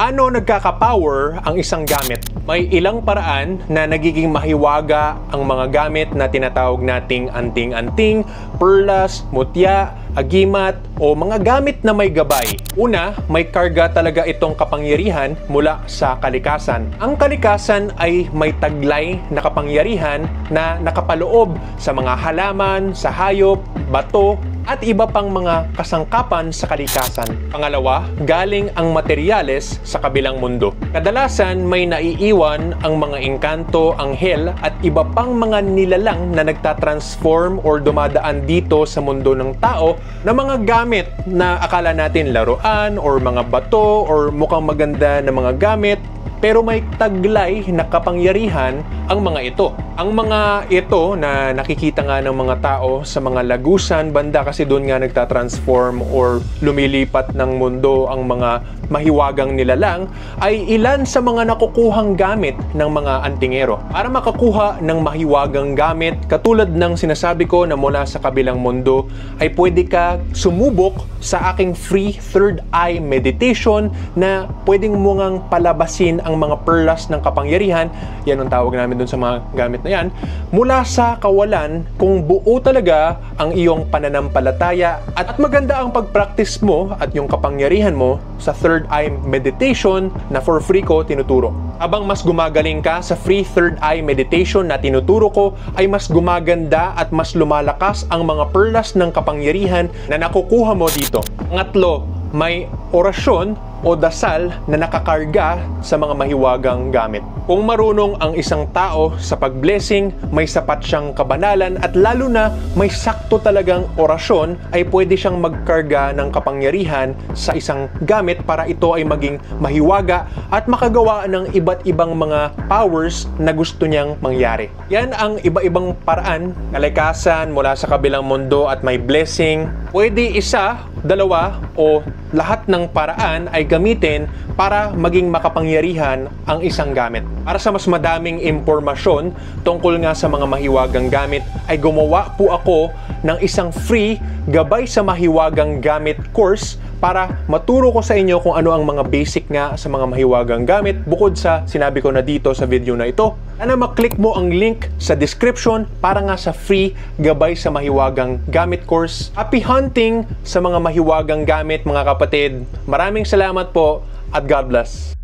Paano nagkaka-power ang isang gamit? May ilang paraan na nagiging mahiwaga ang mga gamit na tinatawag nating anting-anting, perlas, mutya, agimat, o mga gamit na may gabay. Una, may karga talaga itong kapangyarihan mula sa kalikasan. Ang kalikasan ay may taglay na kapangyarihan na nakapaloob sa mga halaman, sa hayop, bato, at iba pang mga kasangkapan sa kalikasan. Pangalawa, galing ang materyales sa kabilang mundo. Kadalasan may naiiwan ang mga engkanto, anghel at iba pang mga nilalang na nagtatransform or dumadaan dito sa mundo ng tao na mga gamit na akala natin laruan or mga bato or mukhang maganda na mga gamit, pero may taglay na kapangyarihan ang mga ito. Ang mga ito na nakikita nga ng mga tao sa mga lagusan banda kasi doon nga nagtatransform or lumilipat ng mundo ang mga mahiwagang nilalang ay ilan sa mga nakukuhang gamit ng mga antingero. Para makakuha ng mahiwagang gamit katulad ng sinasabi ko na mula sa kabilang mundo ay pwede ka sumubok sa aking free third eye meditation na pwedeng mo ngang palabasin ang mga perlas ng kapangyarihan, yan ang tawag namin dun sa mga gamit na yan, mula sa kawalan kung buo talaga ang iyong pananampalataya at maganda ang pag-practice mo at yung kapangyarihan mo sa third eye meditation na for free ko tinuturo. Habang mas gumagaling ka sa free third eye meditation na tinuturo ko, ay mas gumaganda at mas lumalakas ang mga perlas ng kapangyarihan na nakukuha mo dito. Pangatlo, may orasyon o dasal na nakakarga sa mga mahiwagang gamit. Kung marunong ang isang tao sa pag-blessing, may sapat siyang kabanalan at lalo na may sakto talagang orasyon, ay pwede siyang magkarga ng kapangyarihan sa isang gamit para ito ay maging mahiwaga at makagawa ng iba't ibang mga powers na gusto niyang mangyari. Yan ang iba-ibang paraan, kalikasan mula sa kabilang mundo at may blessing. Pwede isa, dalawa o lahat ng paraan ay gamitin para maging makapangyarihan ang isang gamit. Para sa mas madaming impormasyon tungkol nga sa mga mahiwagang gamit ay gumawa po ako ng isang free gabay sa mahiwagang gamit course para maturo ko sa inyo kung ano ang mga basic nga sa mga mahiwagang gamit bukod sa sinabi ko na dito sa video na ito. Sana maklik mo ang link sa description para nga sa free gabay sa mahiwagang gamit course. Happy hunting sa mga mahiwagang gamit mga kapatid. Maraming salamat po at God bless.